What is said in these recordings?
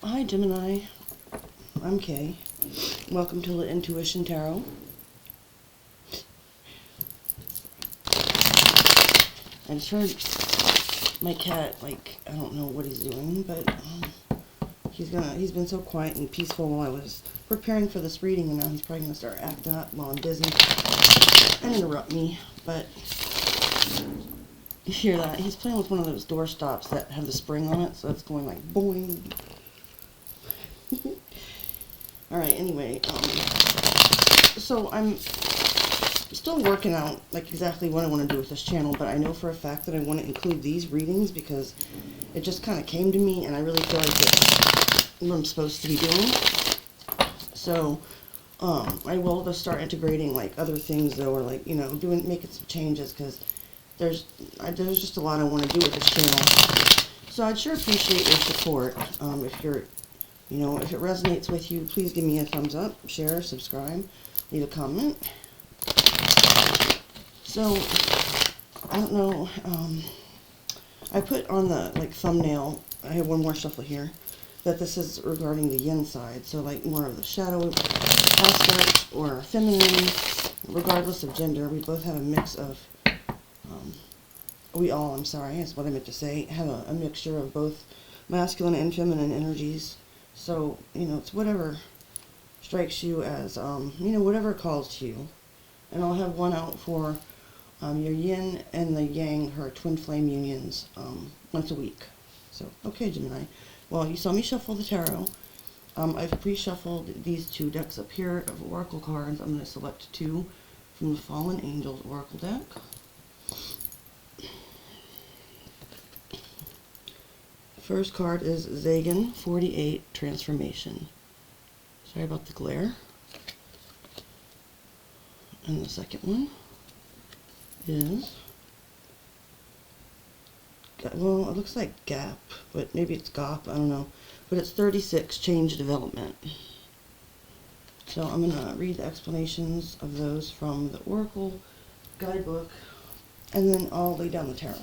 Hi Gemini, I'm Kay. Welcome to the Intuition Tarot. I just heard my cat, like, I don't know what he's doing, but he's been so quiet and peaceful while I was preparing for this reading, and now he's probably gonna start acting up while I'm busy and interrupt me. But you hear that? He's playing with one of those door stops that have the spring on it, so it's going like boing. Alright, anyway, so I'm still working out like exactly what I want to do with this channel, but I know for a fact that I want to include these readings because it just kind of came to me and I really feel like it's what I'm supposed to be doing. So I will just start integrating like other things though, or like, you know, making some changes, because there's just a lot I want to do with this channel. So I'd sure appreciate your support. If you're, you know, if it resonates with you, please give me a thumbs up, share, subscribe, leave a comment. So, I don't know, I put on the, like, thumbnail, I have one more shuffle here, that this is regarding the yin side, so, like, more of the shadow aspect, or feminine, regardless of gender. We both have a mix of, I'm sorry, that's what I meant to say, have a mixture of both masculine and feminine energies. So, you know, it's whatever strikes you as, you know, whatever calls to you. And I'll have one out for your yin and the yang, her twin flame unions, once a week. So, okay, Gemini. Well, you saw me shuffle the tarot. I've pre-shuffled these two decks up here of oracle cards. I'm going to select two from the Fallen Angels oracle deck. First card is Zagan 48 Transformation. Sorry about the glare. And the second one is, well, it looks like Gap, but maybe it's Gop, I don't know. But it's 36 Change Development. So I'm going to read the explanations of those from the Oracle guidebook, and then I'll lay down the tarot.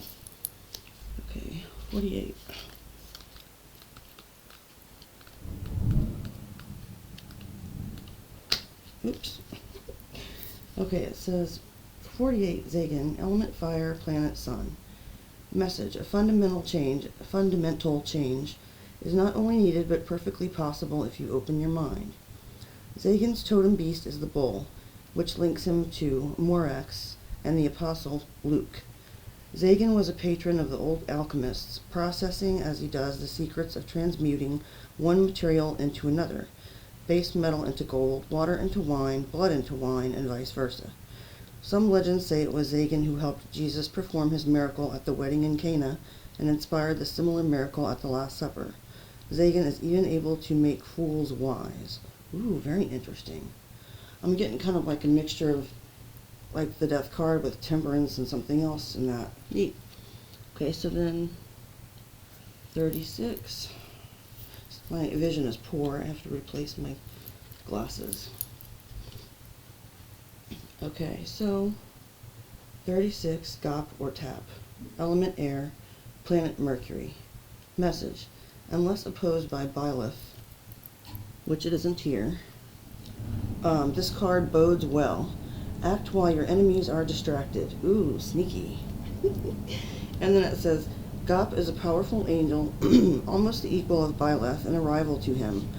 Okay, 48. Oops. Okay, it says 48 Zagan, element fire, planet sun. Message: a fundamental change is not only needed but perfectly possible if you open your mind. Zagan's totem beast is the bull, which links him to Morax and the apostle Luke. Zagan was a patron of the old alchemists, processing as he does the secrets of transmuting one material into another. Base metal into gold, water into wine, blood into wine, and vice versa. Some legends say it was Zagan who helped Jesus perform his miracle at the wedding in Cana and inspired the similar miracle at the Last Supper. Zagan is even able to make fools wise. Ooh, very interesting. I'm getting kind of like a mixture of like the Death card with temperance and something else in that. Neat. Okay, so then 36. My vision is poor. I have to replace my glasses. Okay, so 36, Gop or Tap. Element air, planet Mercury. Message: unless opposed by Byleth, which it isn't here, this card bodes well. Act while your enemies are distracted. Ooh, sneaky. And then it says, Gop is a powerful angel, almost the equal of Byleth and a rival to him.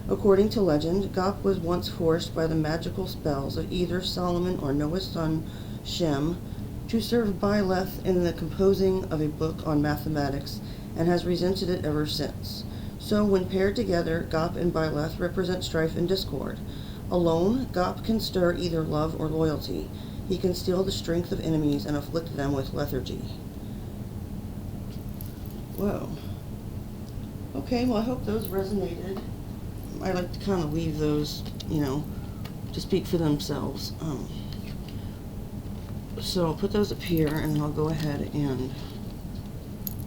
According to legend, Gop was once forced by the magical spells of either Solomon or Noah's son, Shem, to serve Byleth in the composing of a book on mathematics, and has resented it ever since. So when paired together, Gop and Byleth represent strife and discord. Alone, Gop can stir either love or loyalty. He can steal the strength of enemies and afflict them with lethargy. Whoa. Okay, well, I hope those resonated. I like to kind of leave those, you know, to speak for themselves. So I'll put those up here, and then I'll go ahead and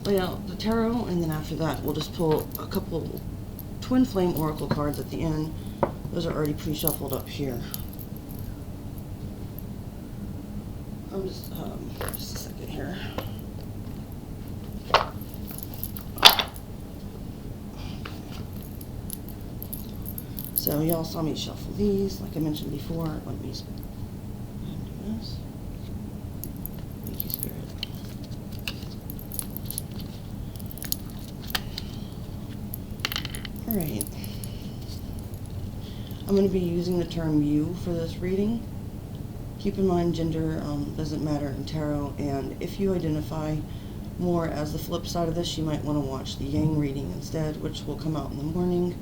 lay out the tarot, and then after that, we'll just pull a couple Twin Flame Oracle cards at the end. Those are already pre-shuffled up here. I'm just a second here. So y'all saw me shuffle these, like I mentioned before. Let me do this. Thank you, Spirit. Alright. I'm going to be using the term you for this reading. Keep in mind gender doesn't matter in tarot, and if you identify more as the flip side of this, you might want to watch the yang reading instead, which will come out in the morning.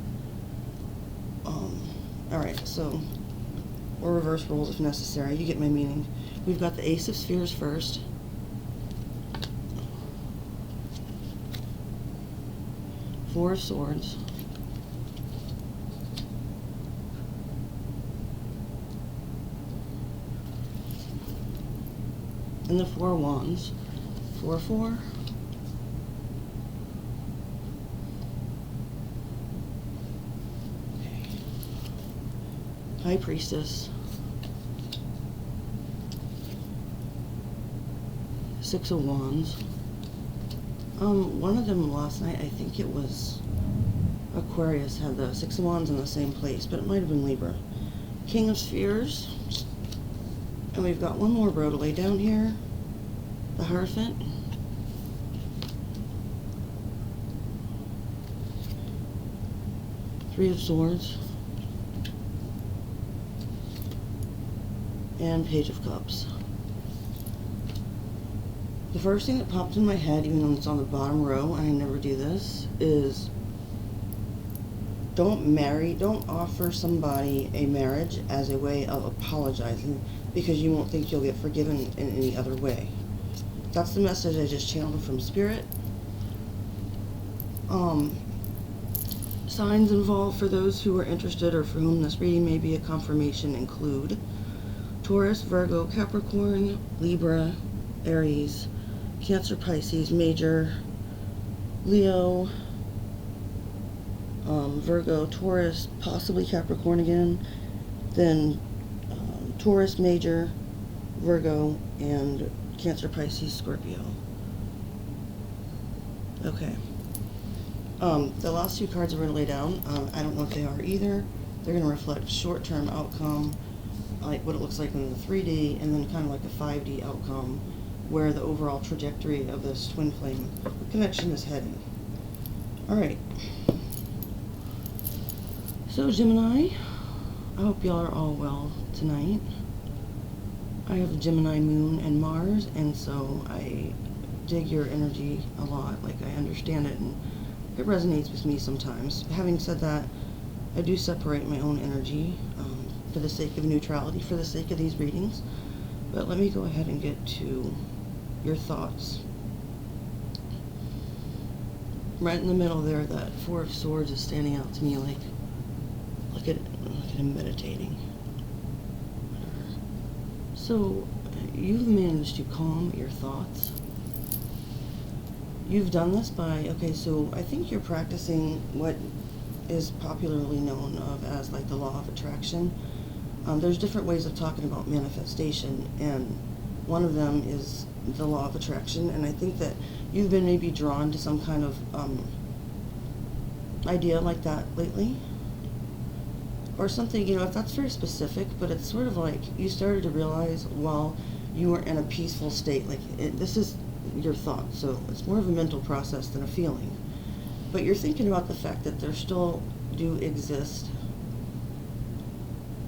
Alright, so, or reverse roles if necessary. You get my meaning. We've got the Ace of Spheres first. Four of Swords. And the Four of Wands. 4-4. High Priestess. 6 of Wands. One of them last night, I think it was Aquarius, had the 6 of Wands in the same place, but it might have been Libra. King of Spheres. And we've got one more row to lay down here. The Hierophant. Three of Swords. And Page of Cups. The first thing that popped in my head, even though it's on the bottom row, and I never do this, is don't offer somebody a marriage as a way of apologizing because you won't think you'll get forgiven in any other way. That's the message I just channeled from Spirit. Signs involved for those who are interested or for whom this reading may be a confirmation include Taurus, Virgo, Capricorn, Libra, Aries, Cancer, Pisces, Major, Leo, Virgo, Taurus, possibly Capricorn again, then Taurus, Major, Virgo, and Cancer, Pisces, Scorpio. Okay. The last two cards are going to lay down. I don't know if they are either. They're going to reflect short-term outcome, like what it looks like in the 3D, and then kind of like a 5D outcome, where the overall trajectory of this twin flame connection is heading. Alright. So, Gemini, I hope y'all are all well tonight. I have a Gemini moon and Mars, and so I dig your energy a lot. Like, I understand it, and it resonates with me sometimes. Having said that, I do separate my own energy for the sake of neutrality, for the sake of these readings. But let me go ahead and get to your thoughts. Right in the middle there, that Four of Swords is standing out to me like, look at him meditating. So, you've managed to calm your thoughts. You've done this by, okay, so I think you're practicing what is popularly known of as like the law of attraction. There's different ways of talking about manifestation, and one of them is the law of attraction, and I think that you've been maybe drawn to some kind of idea like that lately. Or something, you know, if that's very specific, but it's sort of like you started to realize while you were in a peaceful state, like this is your thought, so it's more of a mental process than a feeling. But you're thinking about the fact that there still do exist,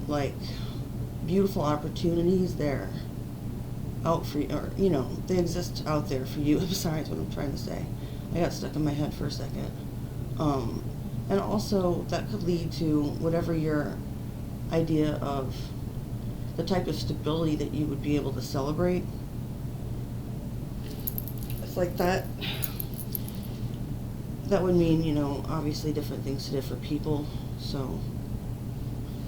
like, beautiful opportunities there out for you, or, you know, they exist out there for you. I'm sorry, is what I'm trying to say. I got stuck in my head for a second. And also, that could lead to whatever your idea of the type of stability that you would be able to celebrate. It's like that. That would mean, you know, obviously different things to different people. So,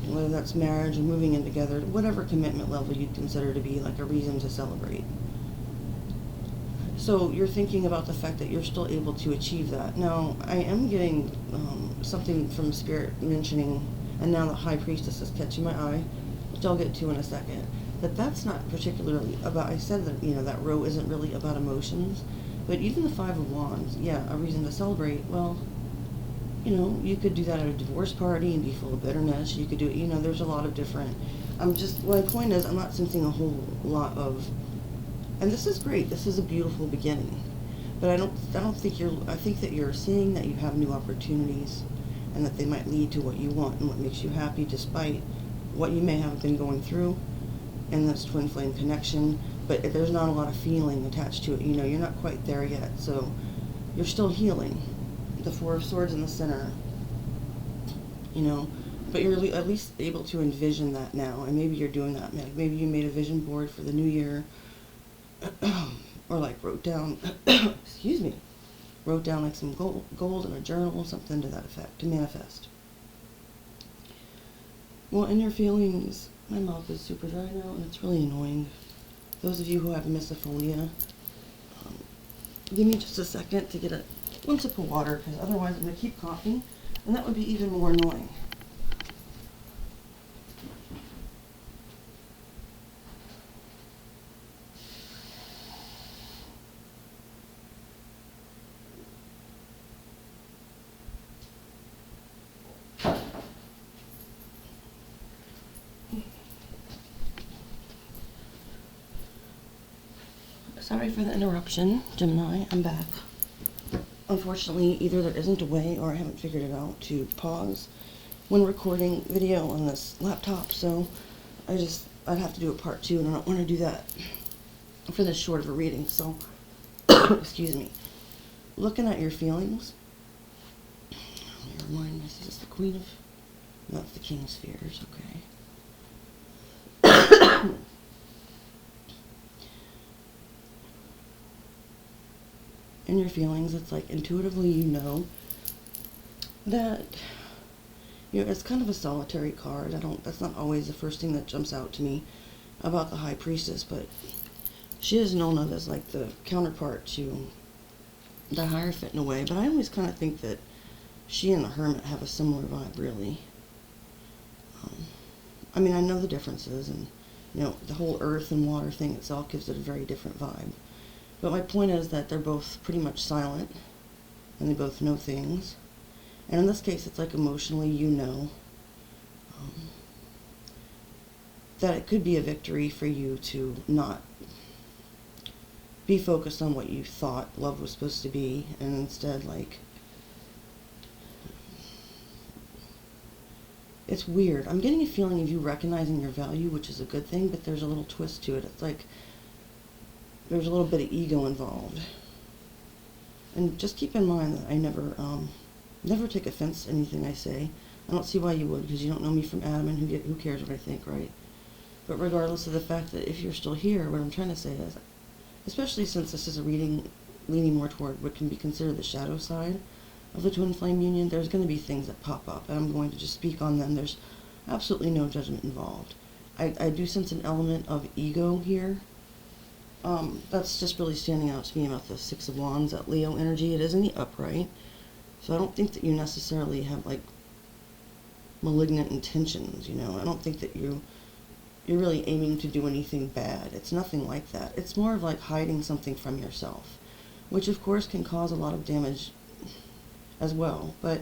whether that's marriage or moving in together, whatever commitment level you'd consider to be like a reason to celebrate. So you're thinking about the fact that you're still able to achieve that. Now, I am getting something from Spirit mentioning, and now the High Priestess is catching my eye, which I'll get to in a second, that that's not particularly about, I said that, you know, that row isn't really about emotions, but even the Five of Wands, yeah, a reason to celebrate, well, You know, you could do that at a divorce party and be full of bitterness. You could do it, you know, there's a lot of different, my point is, I'm not sensing a whole lot of, and this is great, this is a beautiful beginning. But I don't think I think that you're seeing that you have new opportunities and that they might lead to what you want and what makes you happy despite what you may have been going through in this twin flame connection. But there's not a lot of feeling attached to it. You know, you're not quite there yet, so you're still healing. The Four of Swords in the center, you know, but you're at least able to envision that now, and maybe you're doing that. Maybe you made a vision board for the new year, or like wrote down, excuse me, wrote down like some gold in a journal, something to that effect, to manifest. Well, in your feelings, my mouth is super dry now, and it's really annoying. Those of you who have misophonia, give me just a second to get one sip of water, because otherwise I'm going to keep coughing, and that would be even more annoying. Sorry for the interruption, Gemini, I'm back. Unfortunately, either there isn't a way or I haven't figured it out to pause when recording video on this laptop, so I'd have to do a part 2, and I don't want to do that for this short of a reading, so, excuse me. Looking at your feelings, let me remind me, this is the Queen of, no, it's the King of Spheres, okay. In your feelings, it's like intuitively you know that, you know, it's kind of a solitary card. That's not always the first thing that jumps out to me about the High Priestess, but she is known of as like the counterpart to the Hierophant in a way, but I always kind of think that she and the Hermit have a similar vibe, really. I mean, I know the differences, and, you know, the whole earth and water thing itself gives it a very different vibe. But my point is that they're both pretty much silent, and they both know things. And in this case, it's like emotionally you know that it could be a victory for you to not be focused on what you thought love was supposed to be, and instead, like, it's weird. I'm getting a feeling of you recognizing your value, which is a good thing, but there's a little twist to it. It's like there's a little bit of ego involved. And just keep in mind that I never take offense to anything I say. I don't see why you would, because you don't know me from Adam, and who cares what I think, right? But regardless of the fact that if you're still here, what I'm trying to say is, especially since this is a reading leaning more toward what can be considered the shadow side of the twin flame union, there's going to be things that pop up, and I'm going to just speak on them. There's absolutely no judgment involved. I do sense an element of ego here. That's just really standing out to me about the Six of Wands, that Leo energy. It is in the upright, so I don't think that you necessarily have, like, malignant intentions, you know. I don't think that you're really aiming to do anything bad. It's nothing like that. It's more of like hiding something from yourself, which of course can cause a lot of damage as well. But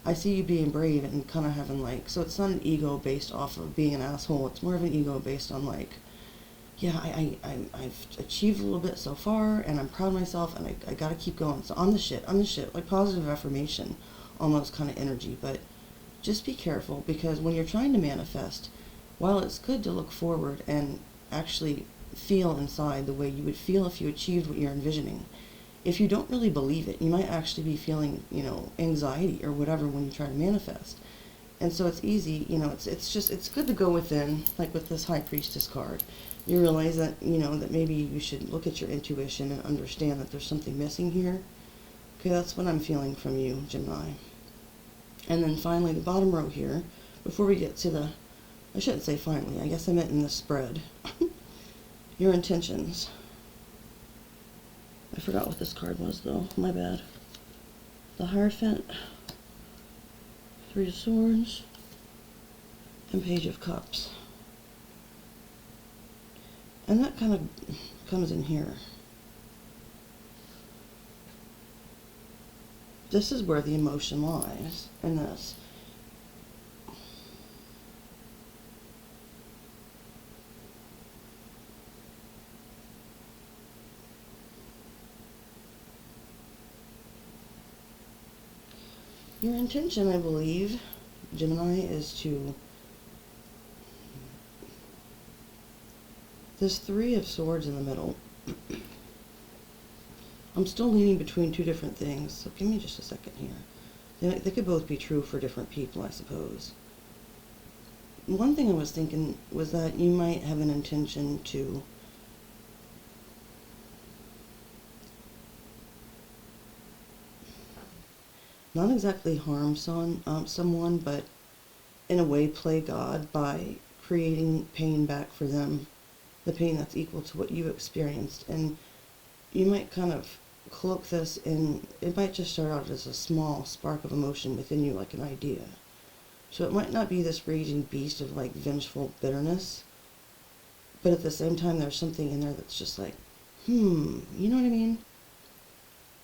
I see you being brave and kind of having, like, so it's not an ego based off of being an asshole. It's more of an ego based on, like, yeah, I've achieved a little bit so far, and I'm proud of myself, and I gotta keep going. So on the shit, like positive affirmation, almost kind of energy. But just be careful, because when you're trying to manifest, while it's good to look forward and actually feel inside the way you would feel if you achieved what you're envisioning, if you don't really believe it, you might actually be feeling, you know, anxiety or whatever when you try to manifest. And so it's easy, you know, it's good to go within, like with this High Priestess card. You realize that, you know, that maybe you should look at your intuition and understand that there's something missing here. Okay, that's what I'm feeling from you, Gemini. And then finally, the bottom row here, before we get to I shouldn't say finally, I guess I meant in the spread. Your intentions. I forgot what this card was, though. My bad. The Hierophant, Three of Swords, and Page of Cups. And that kind of comes in here. this is where the emotion lies in this. Your intention, I believe, Gemini, is to... There's 3 of Swords in the middle. I'm still leaning between 2 different things, so give me just a second here. They could both be true for different people, I suppose. One thing I was thinking was that you might have an intention to not exactly harm someone, but in a way play God by creating pain back for them, the pain that's equal to what you experienced. And you might kind of cloak this in, it might just start out as a small spark of emotion within you, like an idea. So it might not be this raging beast of like vengeful bitterness, but at the same time there's something in there that's just like, you know what I mean?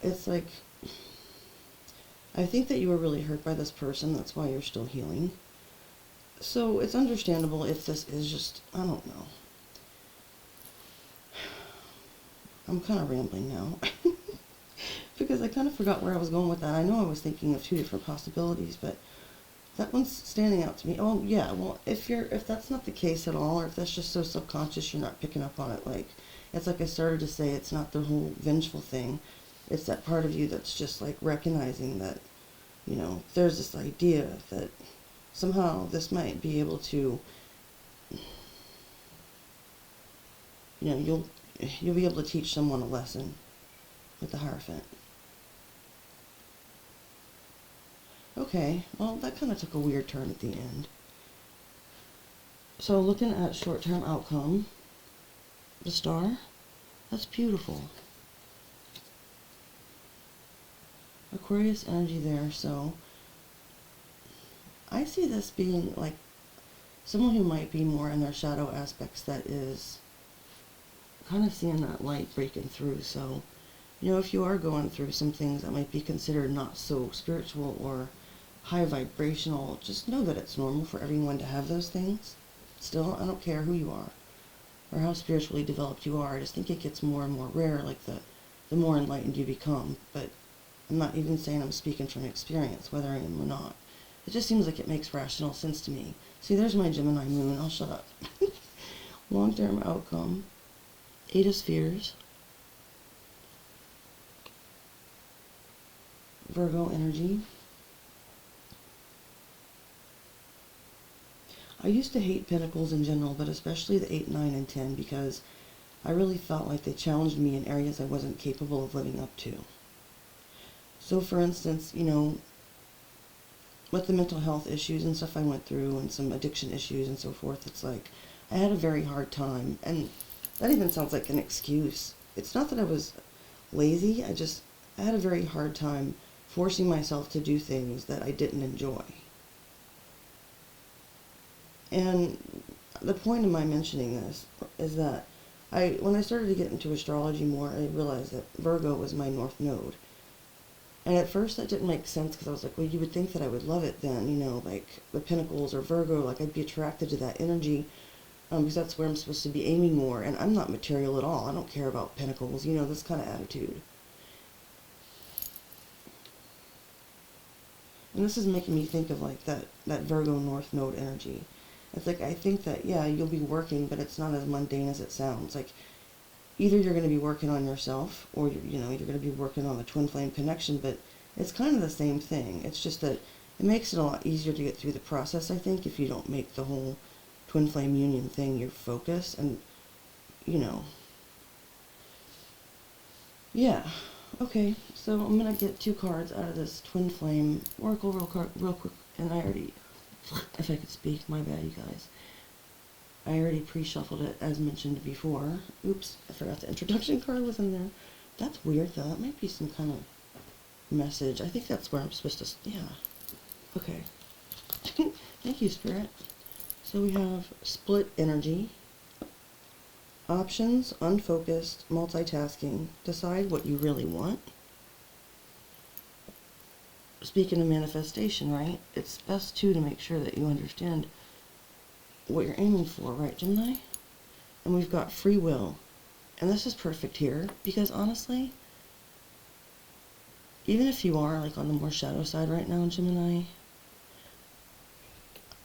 It's like, I think that you were really hurt by this person, that's why you're still healing. So it's understandable if this is just, I don't know. I'm kind of rambling now. Because I kind of forgot where I was going with that. I know I was thinking of 2 different possibilities, but that one's standing out to me. Oh yeah, well if that's not the case at all, or if that's just so subconscious you're not picking up on it, like, it's like I started to say, it's not the whole vengeful thing. It's that part of you that's just like recognizing that, you know, there's this idea that somehow this might be able to, you know, you'll be able to teach someone a lesson with the Hierophant. Okay, well that kind of took a weird turn at the end. So looking at short-term outcome, the Star, that's beautiful. Aquarius energy there, so I see this being like someone who might be more in their shadow aspects, that is kind of seeing that light breaking through. So, you know, if you are going through some things that might be considered not so spiritual or high vibrational, just know that it's normal for everyone to have those things. Still, I don't care who you are or how spiritually developed you are. I just think it gets more and more rare, like the more enlightened you become. But I'm not even saying I'm speaking from experience, whether I am or not. It just seems like it makes rational sense to me. See, there's my Gemini moon. I'll shut up. Long-term outcome. 8 of Spheres. Virgo energy. I used to hate Pentacles in general, but especially the 8, 9, and 10, because I really felt like they challenged me in areas I wasn't capable of living up to. So for instance, you know, with the mental health issues and stuff I went through, and some addiction issues and so forth, it's like I had a very hard time, and that even sounds like an excuse. It's not that I was lazy, I had a very hard time forcing myself to do things that I didn't enjoy. And the point of my mentioning this is that when I started to get into astrology more, I realized that Virgo was my north node. And at first that didn't make sense, because I was like, well, you would think that I would love it then, you know, like the Pentacles or Virgo, like I'd be attracted to that energy, because that's where I'm supposed to be aiming more, and I'm not material at all. I don't care about Pentacles, you know, this kind of attitude. And this is making me think of like that Virgo North Node energy. It's like, I think that, yeah, you'll be working, but it's not as mundane as it sounds. Like, either you're going to be working on yourself, or you're going to be working on the twin flame connection, but it's kind of the same thing. It's just that it makes it a lot easier to get through the process, I think, if you don't make the whole twin flame union thing your focus. And, you know, yeah. Okay, so I'm going to get 2 cards out of this twin flame oracle real quick, and I already, if I could speak, my bad, you guys. I already pre-shuffled it, as mentioned before. Oops, I forgot the introduction card was in there. That's weird, though. That might be some kind of message. I think that's where I'm supposed to... Yeah. Okay. Thank you, Spirit. So we have split energy. Options, unfocused, multitasking. Decide what you really want. speaking of manifestation, right? It's best, too, to make sure that you understand what you're aiming for, right, Gemini? And we've got free will. And this is perfect here, because honestly, even if you are like on the more shadow side right now, Gemini,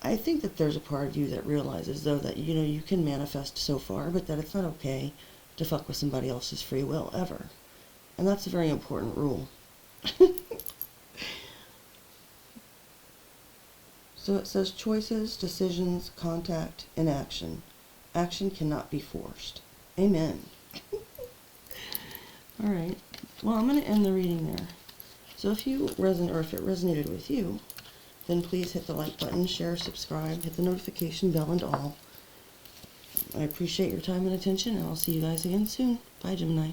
I think that there's a part of you that realizes, though, that, you know, you can manifest so far, but that it's not okay to fuck with somebody else's free will, ever. And that's a very important rule. So it says choices, decisions, contact, and action. Action cannot be forced. Amen. Alright, well, I'm going to end the reading there. So if you if it resonated with you, then please hit the like button, share, subscribe, hit the notification bell and all. I appreciate your time and attention, and I'll see you guys again soon. Bye, Gemini.